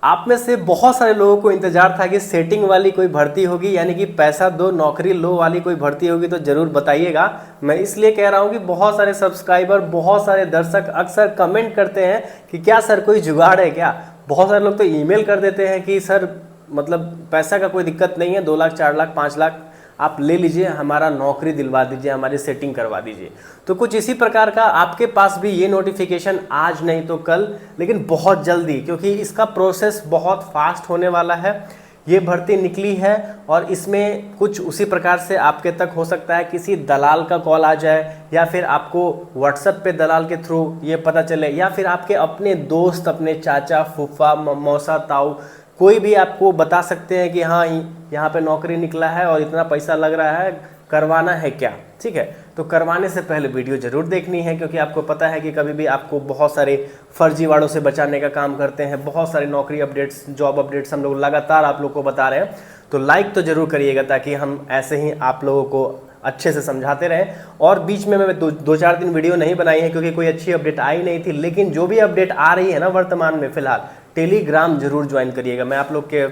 आप में से बहुत सारे लोगों को इंतजार था कि सेटिंग वाली कोई भर्ती होगी, यानी कि पैसा दो नौकरी लो वाली कोई भर्ती होगी, तो जरूर बताइएगा। मैं इसलिए कह रहा हूं कि बहुत सारे सब्सक्राइबर, बहुत सारे दर्शक अक्सर कमेंट करते हैं कि क्या सर कोई जुगाड़ है क्या। बहुत सारे लोग तो ईमेल कर देते हैं कि सर मतलब पैसा का कोई दिक्कत नहीं है, 2 लाख 4 लाख 5 लाख आप ले लीजिए, हमारा नौकरी दिलवा दीजिए, हमारी सेटिंग करवा दीजिए। तो कुछ इसी प्रकार का आपके पास भी ये नोटिफिकेशन आज नहीं तो कल, लेकिन बहुत जल्दी, क्योंकि इसका प्रोसेस बहुत फास्ट होने वाला है। ये भर्ती निकली है और इसमें कुछ उसी प्रकार से आपके तक हो सकता है किसी दलाल का कॉल आ जाए, या फिर आपको व्हाट्सएप पे दलाल के थ्रू ये पता चले, या फिर आपके अपने दोस्त, अपने चाचा फूफा मौसा ताऊ कोई भी आपको बता सकते हैं कि हाँ यहाँ पे नौकरी निकला है और इतना पैसा लग रहा है, करवाना है क्या। ठीक है, तो करवाने से पहले वीडियो जरूर देखनी है, क्योंकि आपको पता है कि कभी भी आपको बहुत सारे फर्जीवाड़ों से बचाने का काम करते हैं। बहुत सारे नौकरी अपडेट्स, जॉब अपडेट्स हम लोग लगातार आप लोग को बता रहे हैं, तो लाइक तो जरूर करिएगा ताकि हम ऐसे ही आप लोगों को अच्छे से समझाते रहें। और बीच में मैं 2-4 दिन वीडियो नहीं बनाई है क्योंकि कोई अच्छी अपडेट आई नहीं थी, लेकिन जो भी अपडेट आ रही है ना वर्तमान में फिलहाल, टेलीग्राम जरूर ज्वाइन करिएगा। मैं आप लोग के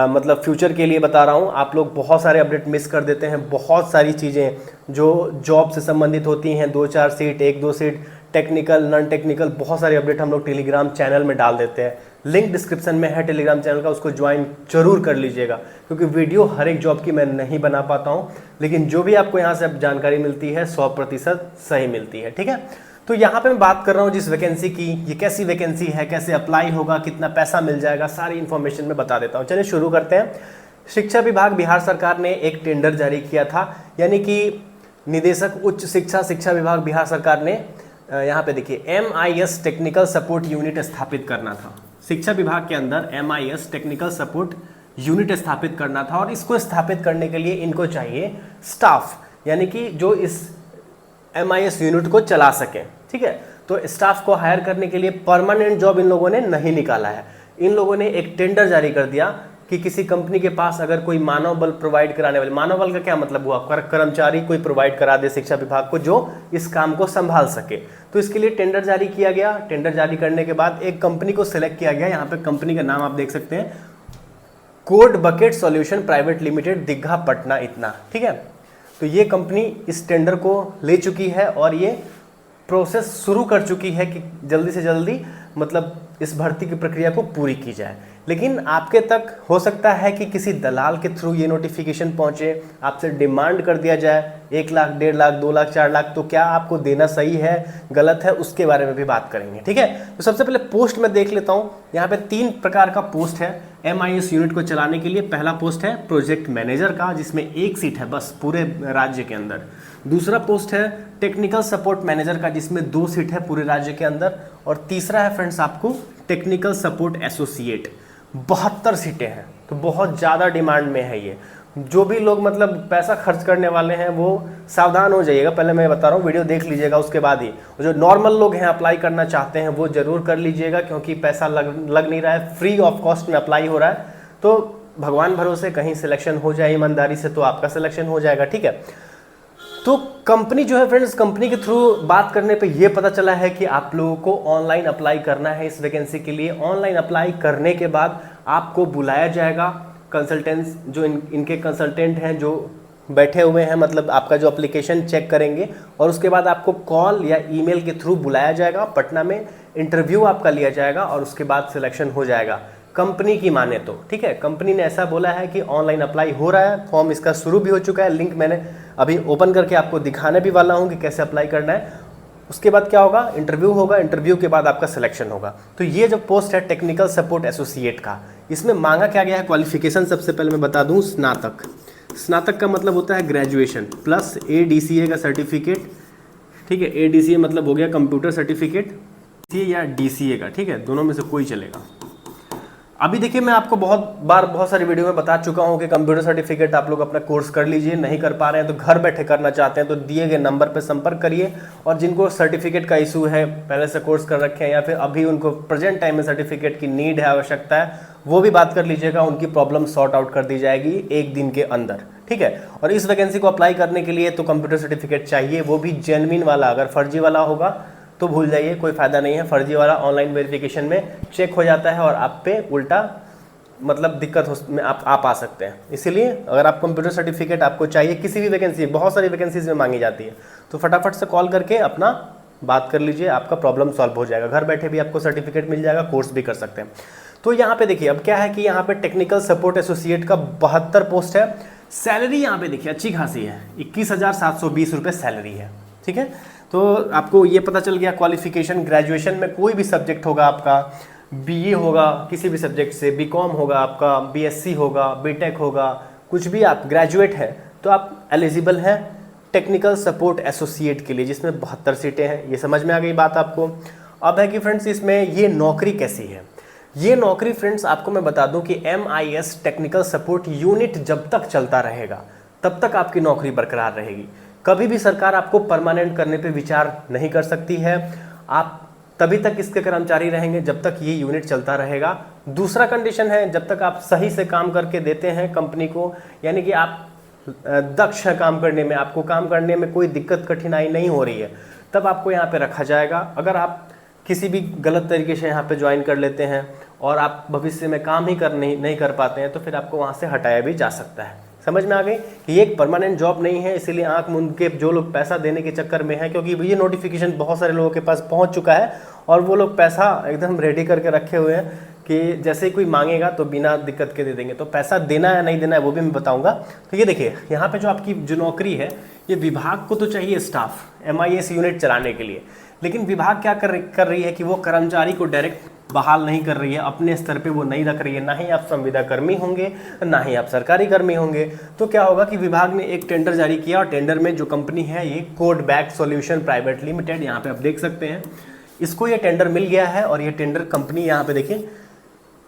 मतलब फ्यूचर के लिए बता रहा हूँ। आप लोग बहुत सारे अपडेट मिस कर देते हैं, बहुत सारी चीज़ें जो जॉब से संबंधित होती हैं, 2-4 seat, 1-2 seat, technical non technical, बहुत सारे अपडेट हम लोग टेलीग्राम चैनल में डाल देते हैं। लिंक डिस्क्रिप्शन में है टेलीग्राम चैनल का, उसको ज्वाइन जरूर कर लीजिएगा, क्योंकि वीडियो हर एक जॉब की मैं नहीं बना पाता हूँ, लेकिन जो भी आपको यहाँ से अब जानकारी मिलती है 100% सही मिलती है। ठीक है, तो यहाँ पे मैं बात कर रहा हूँ जिस वैकेंसी की, ये कैसी वैकेंसी है, कैसे अप्लाई होगा, कितना पैसा मिल जाएगा, सारी इन्फॉर्मेशन में बता देता हूँ। चलिए शुरू करते हैं। शिक्षा विभाग बिहार सरकार ने एक टेंडर जारी किया था, यानी कि निदेशक उच्च शिक्षा शिक्षा विभाग बिहार सरकार ने यहाँ पे देखिए MIS टेक्निकल सपोर्ट यूनिट स्थापित करना था। शिक्षा विभाग के अंदर MIS टेक्निकल सपोर्ट यूनिट स्थापित करना था, और इसको स्थापित करने के लिए इनको चाहिए स्टाफ, यानी कि जो इस MIS यूनिट को चला सके। ठीक है, तो स्टाफ को हायर करने के लिए परमानेंट जॉब इन लोगों ने नहीं निकाला है। इन लोगों ने एक टेंडर जारी कर दिया कि किसी कंपनी के पास अगर कोई मानव बल प्रोवाइड कराने वाले, मानव बल का क्या मतलब हुआ, कर्मचारी कोई प्रोवाइड करा दे शिक्षा विभाग को जो इस काम को संभाल सके, तो इसके लिए टेंडर जारी किया गया। टेंडर जारी करने के बाद एक कंपनी को सिलेक्ट किया गया। यहाँ पे कंपनी का नाम आप देख सकते हैं, code bucket solution private limited, Digha Patna, इतना। ठीक है, तो ये कंपनी इस टेंडर को ले चुकी है और ये प्रोसेस शुरू कर चुकी है कि जल्दी से जल्दी मतलब इस भर्ती की प्रक्रिया को पूरी की जाए। लेकिन आपके तक हो सकता है कि किसी दलाल के थ्रू ये नोटिफिकेशन पहुंचे, आपसे डिमांड कर दिया जाए 1 लाख 1.5 लाख 2 लाख 4 लाख, तो क्या आपको देना सही है गलत है, उसके बारे में भी बात करेंगे। ठीक है, तो सबसे पहले पोस्ट में देख लेता हूँ। यहाँ पे 3 प्रकार का पोस्ट है MIS यूनिट को चलाने के लिए। पहला पोस्ट है प्रोजेक्ट मैनेजर का, जिसमें 1 सीट है बस पूरे राज्य के अंदर। दूसरा पोस्ट है टेक्निकल सपोर्ट मैनेजर का, जिसमें 2 सीट है पूरे राज्य के अंदर। और तीसरा है फ्रेंड्स आपको टेक्निकल सपोर्ट एसोसिएट, 72 सीटें हैं, तो बहुत ज़्यादा डिमांड में है ये। जो भी लोग मतलब पैसा खर्च करने वाले हैं वो सावधान हो जाइएगा, पहले मैं बता रहा हूँ, वीडियो देख लीजिएगा उसके बाद ही। जो नॉर्मल लोग हैं अप्लाई करना चाहते हैं वो जरूर कर लीजिएगा, क्योंकि पैसा लग नहीं रहा है, फ्री ऑफ कॉस्ट में अप्लाई हो रहा है। तो भगवान भरोसे कहीं सिलेक्शन हो जाए ईमानदारी से तो आपका सिलेक्शन हो जाएगा। ठीक है, तो कंपनी जो है फ्रेंड्स, कंपनी के थ्रू बात करने पे ये पता चला है कि आप लोगों को ऑनलाइन अप्लाई करना है इस वैकेंसी के लिए। ऑनलाइन अप्लाई करने के बाद आपको बुलाया जाएगा, कंसल्टेंट्स जो इनके कंसल्टेंट हैं जो बैठे हुए हैं, मतलब आपका जो एप्लीकेशन चेक करेंगे, और उसके बाद आपको कॉल या ईमेल के थ्रू बुलाया जाएगा पटना में, इंटरव्यू आपका लिया जाएगा और उसके बाद सिलेक्शन हो जाएगा कंपनी की माने तो। ठीक है, कंपनी ने ऐसा बोला है कि ऑनलाइन अप्लाई हो रहा है, फॉर्म इसका शुरू भी हो चुका है। लिंक मैंने अभी ओपन करके आपको दिखाने भी वाला हूँ कि कैसे अप्लाई करना है। उसके बाद क्या होगा, इंटरव्यू होगा, इंटरव्यू के बाद आपका सिलेक्शन होगा। तो ये जो पोस्ट है टेक्निकल सपोर्ट एसोसिएट का, इसमें मांगा क्या गया है, क्वालिफिकेशन सबसे पहले मैं बता दूँ, स्नातक। स्नातक का मतलब होता है ग्रेजुएशन प्लस ADCA का सर्टिफिकेट। ठीक है, ADCA मतलब हो गया कंप्यूटर सर्टिफिकेट, या DCA का। ठीक है, दोनों में से कोई चलेगा। अभी देखिए, मैं आपको बहुत सारी वीडियो में बता चुका हूं कि कंप्यूटर सर्टिफिकेट आप लोग अपना कोर्स कर लीजिए। नहीं कर पा रहे हैं तो घर बैठे करना चाहते हैं तो दिए गए नंबर पर संपर्क करिए। और जिनको सर्टिफिकेट का इशू है, पहले से कोर्स कर रखे हैं या फिर अभी उनको प्रेजेंट टाइम में सर्टिफिकेट की नीड है, आवश्यकता है, वो भी बात कर लीजिएगा। उनकी प्रॉब्लम सॉर्ट आउट कर दी जाएगी 1 दिन के अंदर। ठीक है, और इस वैकेंसी को अप्लाई करने के लिए तो कंप्यूटर सर्टिफिकेट चाहिए, वो भी जेन्युइन वाला। अगर फर्जी वाला होगा तो भूल जाइए, कोई फ़ायदा नहीं है। फर्जी वाला ऑनलाइन वेरिफिकेशन में चेक हो जाता है और आप पे उल्टा मतलब दिक्कत में आप आ सकते हैं। इसीलिए अगर आप कंप्यूटर सर्टिफिकेट आपको चाहिए, किसी भी वैकेंसी, बहुत सारी वैकेंसीज में मांगी जाती है, तो फटाफट से कॉल करके अपना बात कर लीजिए, आपका प्रॉब्लम सॉल्व हो जाएगा। घर बैठे भी आपको सर्टिफिकेट मिल जाएगा, कोर्स भी कर सकते हैं। तो यहाँ पे देखिए अब क्या है कि यहाँ पे टेक्निकल सपोर्ट एसोसिएट का 72 पोस्ट है। सैलरी यहाँ पे देखिए अच्छी खासी है, 21,720 रुपये सैलरी है। ठीक है, तो आपको ये पता चल गया क्वालिफिकेशन, ग्रेजुएशन में कोई भी सब्जेक्ट होगा आपका, बीए होगा किसी भी सब्जेक्ट से, बीकॉम होगा आपका, बीएससी होगा, बीटेक होगा, कुछ भी आप ग्रेजुएट हैं तो आप एलिजिबल हैं टेक्निकल सपोर्ट एसोसिएट के लिए, जिसमें 72 सीटें हैं। ये समझ में आ गई बात आपको। अब है कि फ्रेंड्स इसमें ये नौकरी कैसी है। ये नौकरी फ्रेंड्स आपको मैं बता दूं कि MIS टेक्निकल सपोर्ट यूनिट जब तक चलता रहेगा तब तक आपकी नौकरी बरकरार रहेगी। कभी भी सरकार आपको परमानेंट करने पे विचार नहीं कर सकती है। आप तभी तक इसके कर्मचारी रहेंगे जब तक ये यूनिट चलता रहेगा। दूसरा कंडीशन है, जब तक आप सही से काम करके देते हैं कंपनी को, यानी कि आप दक्ष है काम करने में, आपको काम करने में कोई दिक्कत कठिनाई नहीं हो रही है, तब आपको यहाँ पे रखा जाएगा। अगर आप किसी भी गलत तरीके से यहाँ पे ज्वाइन कर लेते हैं और आप भविष्य में काम ही नहीं कर पाते हैं तो फिर आपको वहाँ से हटाया भी जा सकता है। समझ में आ गई कि ये एक परमानेंट जॉब नहीं है। इसीलिए आंख मूंद के जो लोग पैसा देने के चक्कर में हैं, क्योंकि ये नोटिफिकेशन बहुत सारे लोगों के पास पहुंच चुका है और वो लोग पैसा एकदम रेडी करके रखे हुए हैं कि जैसे ही कोई मांगेगा तो बिना दिक्कत के दे देंगे। तो पैसा देना है नहीं देना है वो भी मैं बताऊंगा। तो ये देखिए यहाँ पे जो आपकी जो नौकरी है, ये विभाग को तो चाहिए स्टाफ MIS यूनिट चलाने के लिए, लेकिन विभाग क्या कर रही है कि वो कर्मचारी को डायरेक्ट बहाल नहीं कर रही है, अपने स्तर पे वो नहीं रख रही है। ना ही आप संविदा कर्मी होंगे, ना ही आप सरकारी कर्मी होंगे। तो क्या होगा कि विभाग ने एक टेंडर जारी किया और टेंडर में जो कंपनी है ये कोडबैक सॉल्यूशन प्राइवेट लिमिटेड, यहाँ पे आप देख सकते हैं, इसको ये टेंडर मिल गया है। और ये टेंडर कंपनी यहाँ पे देखिए,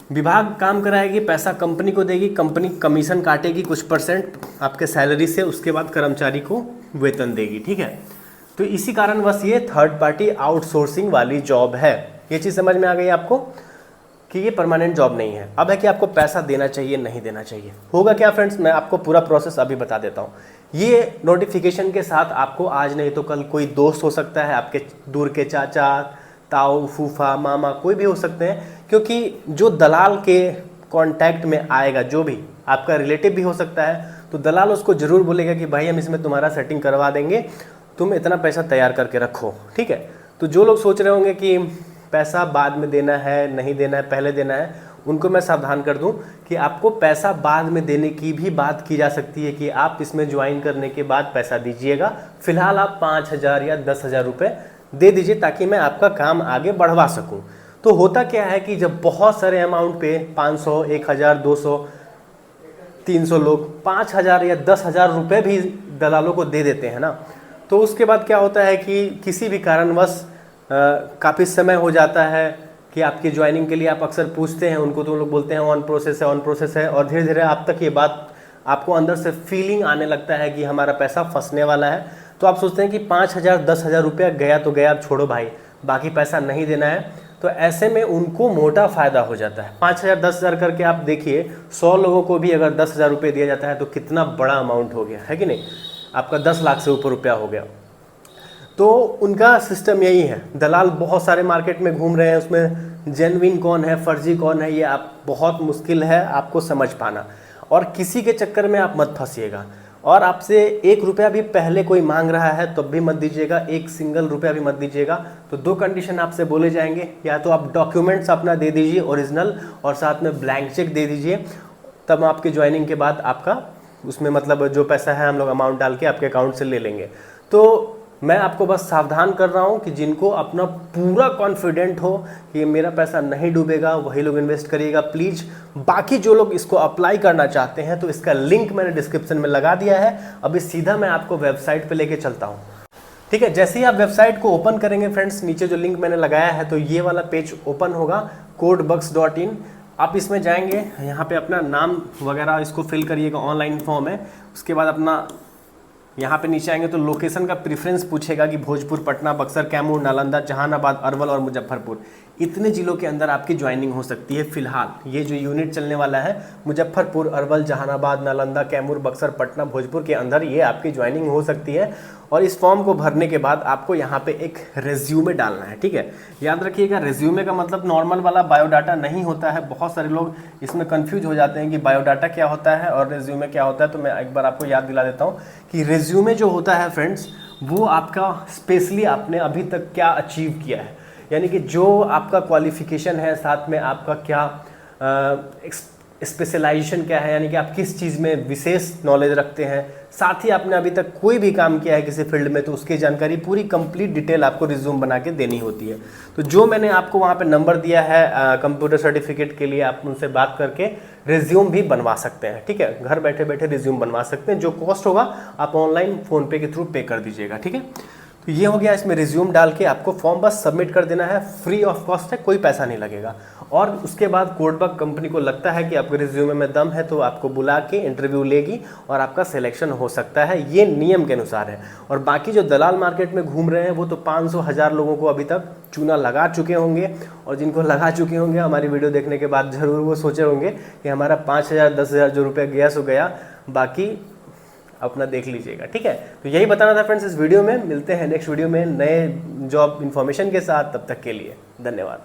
विभाग काम कराएगी, पैसा कंपनी को देगी, कंपनी कमीशन काटेगी कुछ % आपके सैलरी से, उसके बाद कर्मचारी को वेतन देगी। ठीक है, तो इसी कारण बस ये थर्ड पार्टी आउटसोर्सिंग वाली जॉब है। ये चीज़ समझ में आ गई आपको कि ये परमानेंट जॉब नहीं है। अब है कि आपको पैसा देना चाहिए नहीं देना चाहिए। होगा क्या फ्रेंड्स, मैं आपको पूरा प्रोसेस अभी बता देता हूँ। ये नोटिफिकेशन के साथ आपको आज नहीं तो कल कोई दोस्त हो सकता है, आपके दूर के चाचा, ताऊ, फूफा, मामा, कोई भी हो सकते हैं, क्योंकि जो दलाल के कांटेक्ट में आएगा, जो भी आपका रिलेटिव भी हो सकता है, तो दलाल उसको ज़रूर बोलेगा कि भाई हम इसमें तुम्हारा सेटिंग करवा देंगे, तुम इतना पैसा तैयार करके रखो। ठीक है, तो जो लोग सोच रहे होंगे कि पैसा बाद में देना है नहीं देना है पहले देना है, उनको मैं सावधान कर दूं कि आपको पैसा बाद में देने की भी बात की जा सकती है कि आप इसमें ज्वाइन करने के बाद पैसा दीजिएगा। फिलहाल आप 5,000 या 10,000 रुपये दे दीजिए ताकि मैं आपका काम आगे बढ़वा सकूं। तो होता क्या है कि जब बहुत सारे अमाउंट पे 500, 1,000, 200, 300 लोग 5,000 या 10,000 रुपये भी दलालों को दे देते हैं ना, तो उसके बाद क्या होता है कि किसी भी कारणवश काफ़ी समय हो जाता है कि आपकी ज्वाइनिंग के लिए आप अक्सर पूछते हैं उनको, तो लोग बोलते हैं ऑन प्रोसेस है, ऑन प्रोसेस है, और धीरे धीरे आप तक ये बात, आपको अंदर से फीलिंग आने लगता है कि हमारा पैसा फंसने वाला है। तो आप सोचते हैं कि 5,000, 10,000 रुपया गया तो गया, अब छोड़ो भाई, बाकी पैसा नहीं देना है। तो ऐसे में उनको मोटा फ़ायदा हो जाता है। 5,000, 10,000 करके आप देखिए, 100 लोगों को भी अगर 10,000 रुपये दिया जाता है तो कितना बड़ा अमाउंट हो गया है कि नहीं, आपका 10 लाख से ऊपर रुपया हो गया। तो उनका सिस्टम यही है। दलाल बहुत सारे मार्केट में घूम रहे हैं, उसमें जेन्युइन कौन है, फर्जी कौन है, ये आप बहुत मुश्किल है आपको समझ पाना। और किसी के चक्कर में आप मत फंसिएगा। और आपसे 1 रुपया भी पहले कोई मांग रहा है तब भी मत दीजिएगा, 1 सिंगल रुपया भी मत दीजिएगा। तो 2 कंडीशन आपसे बोले जाएंगे, या तो आप डॉक्यूमेंट्स अपना दे दीजिए ओरिजिनल और साथ में ब्लैंक चेक दे दीजिए, तब आपकी ज्वाइनिंग के बाद आपका उसमें मतलब जो पैसा है हम लोग अमाउंट डाल के आपके अकाउंट से ले लेंगे। तो मैं आपको बस सावधान कर रहा हूँ कि जिनको अपना पूरा कॉन्फिडेंट हो कि मेरा पैसा नहीं डूबेगा, वही लोग इन्वेस्ट करिएगा प्लीज़। बाकी जो लोग इसको अप्लाई करना चाहते हैं तो इसका लिंक मैंने डिस्क्रिप्शन में लगा दिया है। अभी सीधा मैं आपको वेबसाइट पे लेके चलता हूँ। ठीक है, जैसे ही आप वेबसाइट को ओपन करेंगे फ्रेंड्स, नीचे जो लिंक मैंने लगाया है तो ये वाला पेज ओपन होगा, codebugs.in। आप इसमें जाएंगे, यहाँ पे अपना नाम वगैरह इसको फिल करिएगा, ऑनलाइन फॉर्म है। उसके बाद अपना यहाँ पे नीचे आएंगे तो लोकेशन का प्रेफरेंस पूछेगा कि भोजपुर, पटना, बक्सर, कैमूर, नालंदा, जहानाबाद, अरवल और मुजफ्फरपुर। इतने जिलों के अंदर आपकी ज्वाइनिंग हो सकती है। फिलहाल ये जो यूनिट चलने वाला है मुजफ्फरपुर, अरवल, जहानाबाद, नालंदा, कैमूर, बक्सर, पटना, भोजपुर के अंदर ये आपकी ज्वाइनिंग हो सकती है। और इस फॉर्म को भरने के बाद आपको यहाँ पे एक रेज्यूमे डालना है, ठीक है। याद रखिएगा, रेज्यूमे का मतलब नॉर्मल वाला बायोडाटा नहीं होता है। बहुत सारे लोग इसमें कंफ्यूज हो जाते हैं कि बायोडाटा क्या होता है और रेज्यूमे क्या होता है। तो मैं एक बार आपको याद दिला देता हूँ कि रेज्यूमे जो होता है फ्रेंड्स, वो आपका स्पेशली आपने अभी तक क्या अचीव किया है, यानी कि जो आपका क्वालिफिकेशन है, साथ में आपका क्या स्पेशलाइजेशन क्या है, यानी कि आप किस चीज़ में विशेष नॉलेज रखते हैं, साथ ही आपने अभी तक कोई भी काम किया है किसी फील्ड में तो उसकी जानकारी पूरी कंप्लीट डिटेल आपको रिज्यूम बना के देनी होती है। तो जो मैंने आपको वहाँ पे नंबर दिया है कंप्यूटर सर्टिफिकेट के लिए, आप उनसे बात करके रिज्यूम भी बनवा सकते हैं, ठीक है। घर बैठे बैठे रिज्यूम बनवा सकते हैं। जो कॉस्ट होगा आप ऑनलाइन फ़ोनपे के थ्रू पे कर दीजिएगा, ठीक है। तो ये हो गया, इसमें रिज्यूम डाल के आपको फॉर्म बस सबमिट कर देना है, फ्री ऑफ कॉस्ट है, कोई पैसा नहीं लगेगा। और उसके बाद कोडबग कंपनी को लगता है कि आपके रिज्यूमे में दम है तो आपको बुला के इंटरव्यू लेगी और आपका सिलेक्शन हो सकता है। ये नियम के अनुसार है। और बाकी जो दलाल मार्केट में घूम रहे हैं वो तो 500,000 लोगों को अभी तक चूना लगा चुके होंगे, और जिनको लगा चुके होंगे हमारी वीडियो देखने के बाद ज़रूर वो सोचे होंगे कि हमारा 5,000 10,000 जो रुपया गया सो गया, बाकी अपना देख लीजिएगा, ठीक है। तो यही बताना था फ्रेंड्स इस वीडियो में। मिलते हैं नेक्स्ट वीडियो में नए जॉब इन्फॉर्मेशन के साथ, तब तक के लिए धन्यवाद।